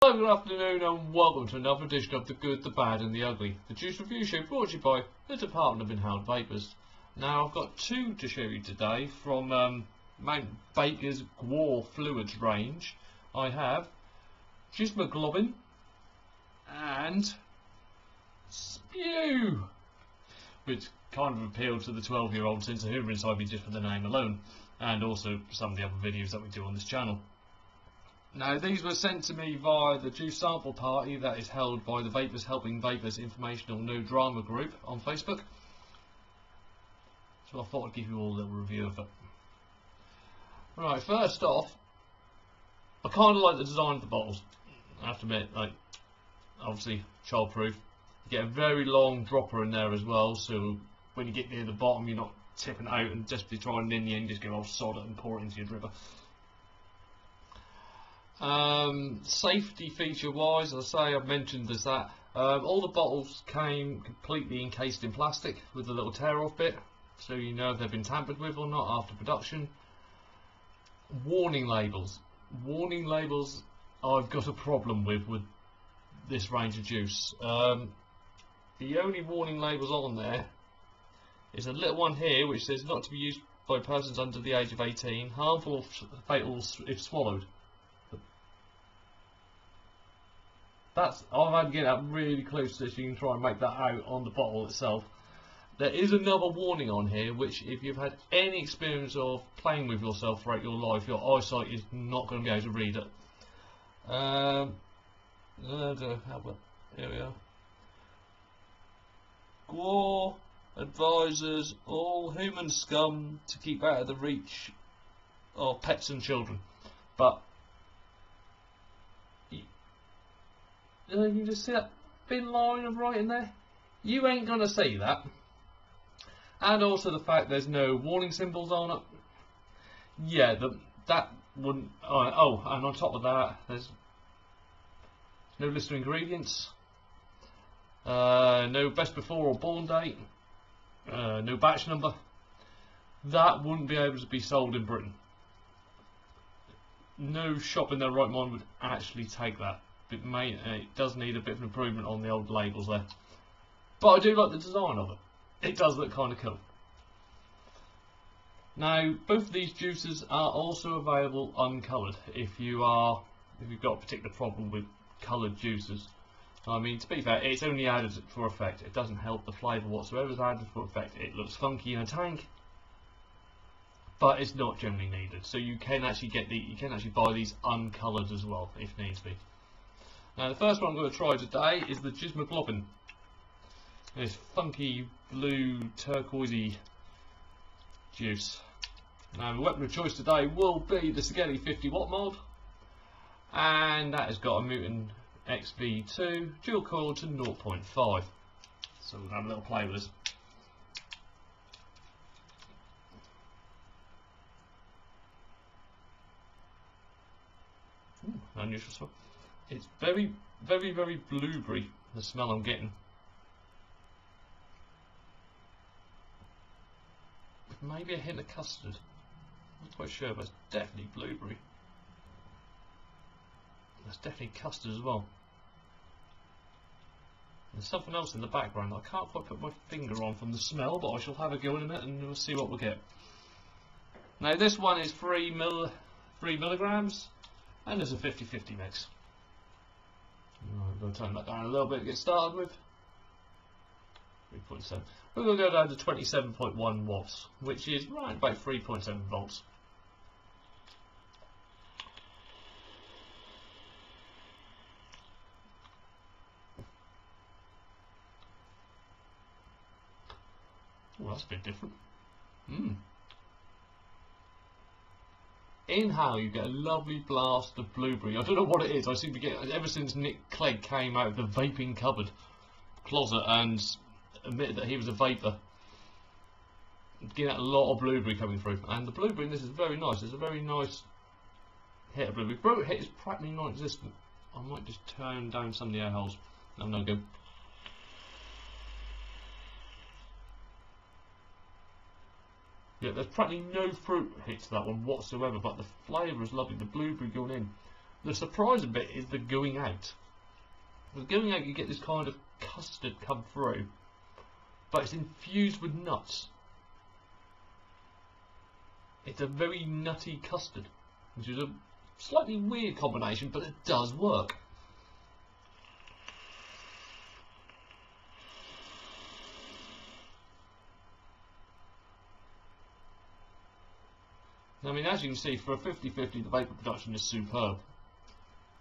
Hello, good afternoon and welcome to another edition of The Good, The Bad and The Ugly, the Juice Review Show brought to you by the Department of Inhaled Vapours. Now I've got two to show you today from Mount Baker's Gwar fluids range. I have Jizmogloblin and Spew, which kind of appealed to the 12-year-old sense of humour inside me just for the name alone, and also some of the other videos that we do on this channel. Now, these were sent to me via the juice sample party that is held by the Vapors Helping Vapors Informational No Drama group on Facebook. So I thought I'd give you all a little review of it. Right, first off, I kind of like the design of the bottles. I have to admit, like, obviously childproof. You get a very long dropper in there as well, so when you get near the bottom, you're not tipping out and desperately trying in the end, just go off sod it and pour it into your dripper. Safety feature wise, as I say, I've mentioned this that all the bottles came completely encased in plastic with a little tear off bit, so you know if they've been tampered with or not after production. Warning labels I've got a problem with this range of juice. The only warning labels on there is a little one here which says not to be used by persons under the age of 18, harmful or fatal if swallowed. I've had to get up really close to this, you can try and make that out on the bottle itself. There is another warning on here which, if you've had any experience of playing with yourself throughout your life, your eyesight is not going to be able to read it. Here we are. Gwar advises all human scum to keep out of the reach of pets and children. But you can just see that thin line of writing there. You ain't gonna see that. And also the fact there's no warning symbols on it. Yeah, that wouldn't. Oh, and on top of that, there's no list of ingredients. No best before or born date. No batch number. That wouldn't be able to be sold in Britain. No shop in their right mind would actually take that. It does need a bit of improvement on the old labels there, but I do like the design of it. It does look kind of cool. Now, both of these juices are also available uncoloured if you've got a particular problem with coloured juices. I mean, to be fair, it's only added for effect. It doesn't help the flavour whatsoever. It's added for effect. It looks funky in a tank, but it's not generally needed. So you can actually buy these uncoloured as well if needs be. Now, the first one I'm going to try today is the Jizmogloblin. This funky blue turquoisey juice. Now, the weapon of choice today will be the Spaghetti 50 watt mod, and that has got a Mutant XV2 dual coil to 0.5. So we'll have a little play with this. Unusual smell. It's very, very, very blueberry, the smell I'm getting. Maybe a hint of custard. I'm not quite sure, but it's definitely blueberry. There's definitely custard as well. There's something else in the background that I can't quite put my finger on from the smell, but I shall have a go in a minute and we'll see what we get. Now, this one is 3 milligrams, and there's a 50-50 mix. I'm going to turn that down a little bit to get started with. 3.7. We're going to go down to 27.1 watts, which is right about 3.7 volts. Oh, that's a bit different. Inhale, you get a lovely blast of blueberry. I don't know what it is. I seem to get, ever since Nick Clegg came out of the vaping cupboard closet and admitted that he was a vapor, getting a lot of blueberry coming through. And the blueberry in this is very nice. It's a very nice hit of blueberry. Fruit hit is practically non-existent. I might just turn down some of the air holes. I'm no good. Yeah, there's practically no fruit hit to that one whatsoever, but the flavour is lovely. The blueberry going in. The surprising bit is the going out. With going out you get this kind of custard come through, but it's infused with nuts. It's a very nutty custard, which is a slightly weird combination, but it does work. I mean, as you can see, for a 50-50, the vapour production is superb.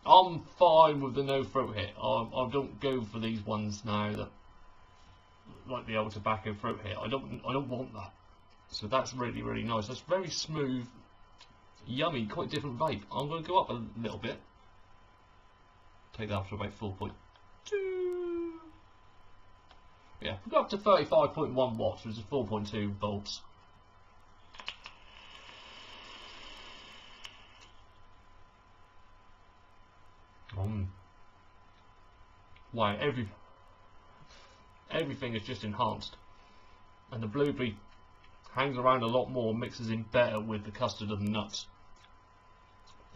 I'm fine with the no throat hit. I don't go for these ones now that, like the old tobacco throat hit. I don't want that. So that's really, really nice. That's very smooth, yummy, quite different vape. I'm going to go up a little bit. Take that up to about 4.2. Yeah, we'll go up to 35.1 watts, which is 4.2 volts. Wow, everything is just enhanced, and the blueberry hangs around a lot more, mixes in better with the custard and the nuts.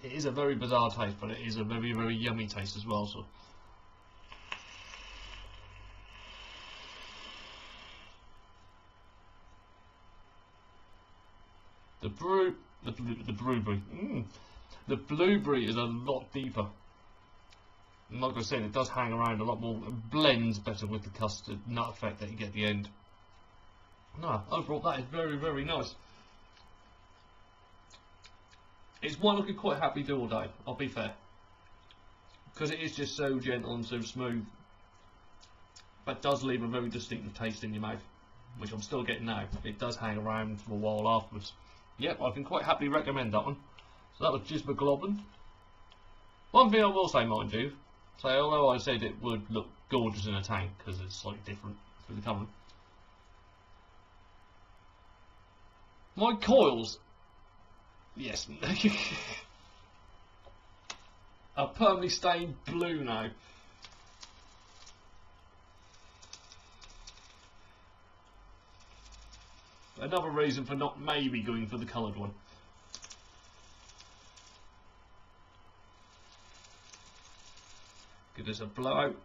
It is a very bizarre taste, but it is a very, very yummy taste as well. So the blueberry is a lot deeper. And like I said, it does hang around a lot more, it blends better with the custard nut effect that you get at the end. No, overall that is very, very nice. It's one I could quite happily do all day, I'll be fair. Because it is just so gentle and so smooth. But it does leave a very distinctive taste in your mouth, which I'm still getting now. It does hang around for a while afterwards. Yep, I can quite happily recommend that one. So that was Jizmogloblin. One thing I will say, mind you, so although I said it would look gorgeous in a tank because it's slightly different through the covering, my coils, yes, are permanently stained blue now. Another reason for not maybe going for the coloured one. Give this a blowout.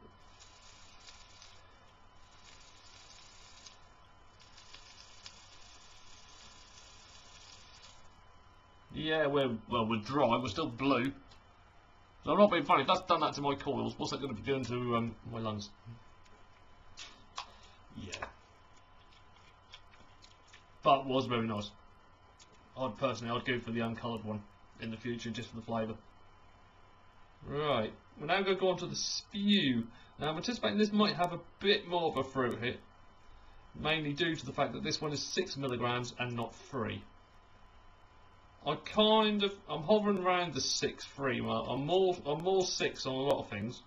Yeah, we're dry, we're still blue. So I'm not being funny, if that's done that to my coils, what's that going to be doing to my lungs? Yeah. But it was very nice. I'd go for the uncoloured one in the future, just for the flavour. Right, we're now going to go on to the Spew. Now I'm anticipating this might have a bit more of a throat hit, mainly due to the fact that this one is 6 milligrams and not 3. I'm hovering around the 6.3 mark. I'm more 6 on a lot of things.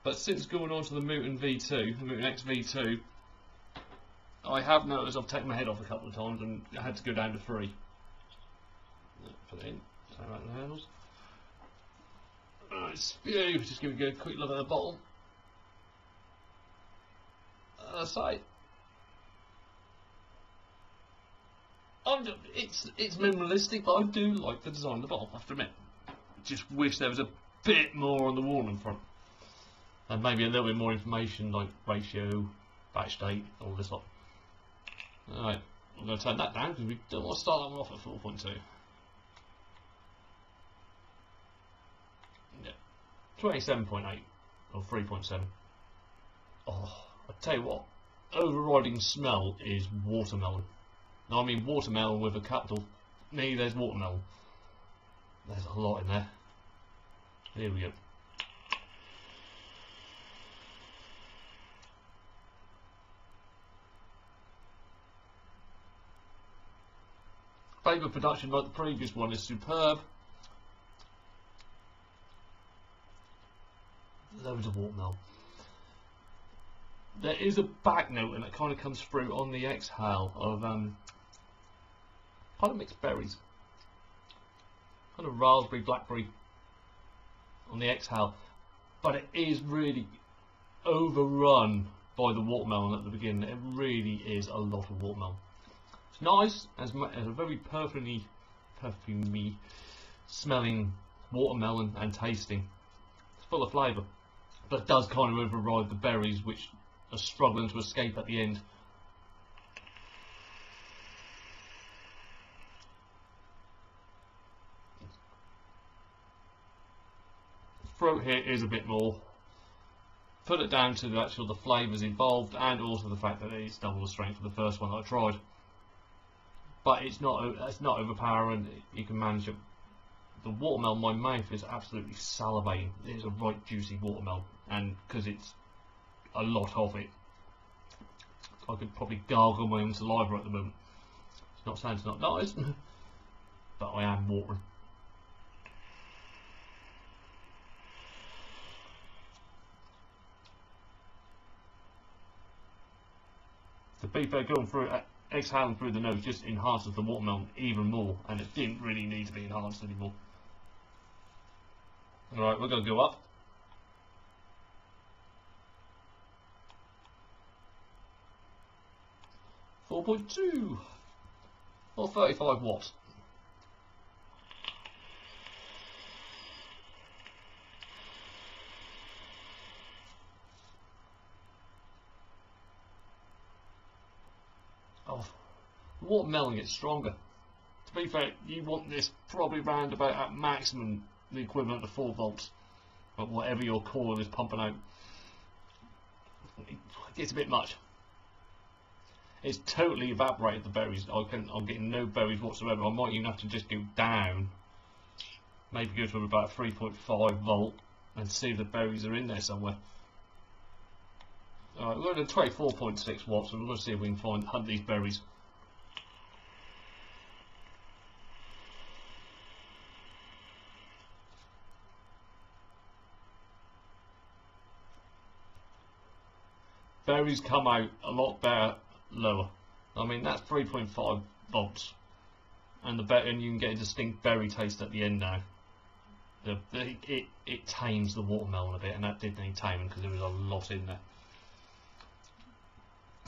But since going on to the Mutant V2, the Mutant X V2, I have noticed I've taken my head off a couple of times and I had to go down to 3. Put it in, take out the handles. Alright, Spew, just give me a quick look at the bottle. Sight. It's minimalistic, but I do like the design of the bottle, I have to admit. Just wish there was a bit more on the warning front. And maybe a little bit more information like ratio, batch date, all this lot. Alright, I'm going to turn that down because we don't want to start that one off at 4.2. Yeah, 27.8 or 3.7. Oh, I tell you what, overriding smell is watermelon. Now I mean watermelon with a capital. Me, there's watermelon. There's a lot in there. Here we go. Vapour production, like the previous one, is superb. Loads of watermelon. There is a back note, and it kind of comes through on the exhale of kind of mixed berries, kind of raspberry, blackberry on the exhale, but it is really overrun by the watermelon at the beginning. It really is a lot of watermelon. It's nice, as a very perfumey smelling watermelon and tasting. It's full of flavour, but it does kind of override the berries, which are struggling to escape at the end. Fruit here is a bit more. Put it down to the flavours involved, and also the fact that it's double the strength of the first one that I tried. But it's not overpowering. You can manage it. The watermelon, my mouth is absolutely salivating. It is a right juicy watermelon, and because it's a lot of it, I could probably gargle my own saliva at the moment. It's not saying it's not nice, but I am watering. To be fair, going through it, exhaling through the nose just enhances the watermelon even more, and it didn't really need to be enhanced anymore. Alright, we're going to go up. .2 or 35 watts. Oh, watermelon gets stronger. To be fair, you want this probably round about at maximum the equivalent of 4 volts, but whatever your coil is pumping out. It gets a bit much. It's totally evaporated the berries. I'm getting no berries whatsoever. I might even have to just go down, maybe go to about 3.5 volt and see if the berries are in there somewhere. Alright, we're going to 24.6 watts, and we're going to see if we can hunt these berries. Berries come out a lot better lower. I mean, that's 3.5 volts, and you can get a distinct berry taste at the end now. It tames the watermelon a bit, and that did need taming because there was a lot in there.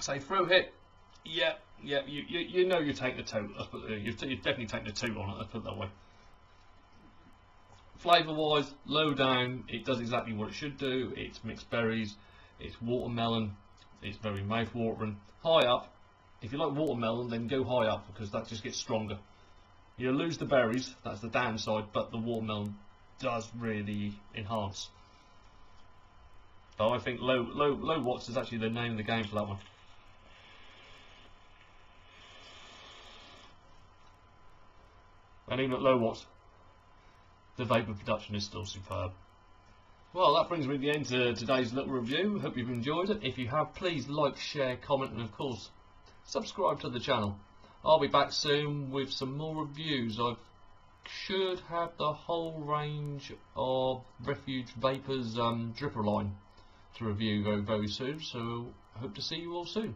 Say fruit hit, yeah, you know you take the tote. You've definitely taken the tote on it. Let's put it that way. Flavour wise, low down, it does exactly what it should do. It's mixed berries, it's watermelon, it's very mouth watering. High up, if you like watermelon, then go high up because that just gets stronger. You lose the berries, that's the downside, but the watermelon does really enhance. So I think low watts is actually the name of the game for that one. And even at low watts, the vapour production is still superb. Well, that brings me to the end of today's little review. Hope you've enjoyed it. If you have, please like, share, comment, and of course, subscribe to the channel. I'll be back soon with some more reviews. I should have the whole range of Refuge Vapors dripper line to review very soon, so hope to see you all soon.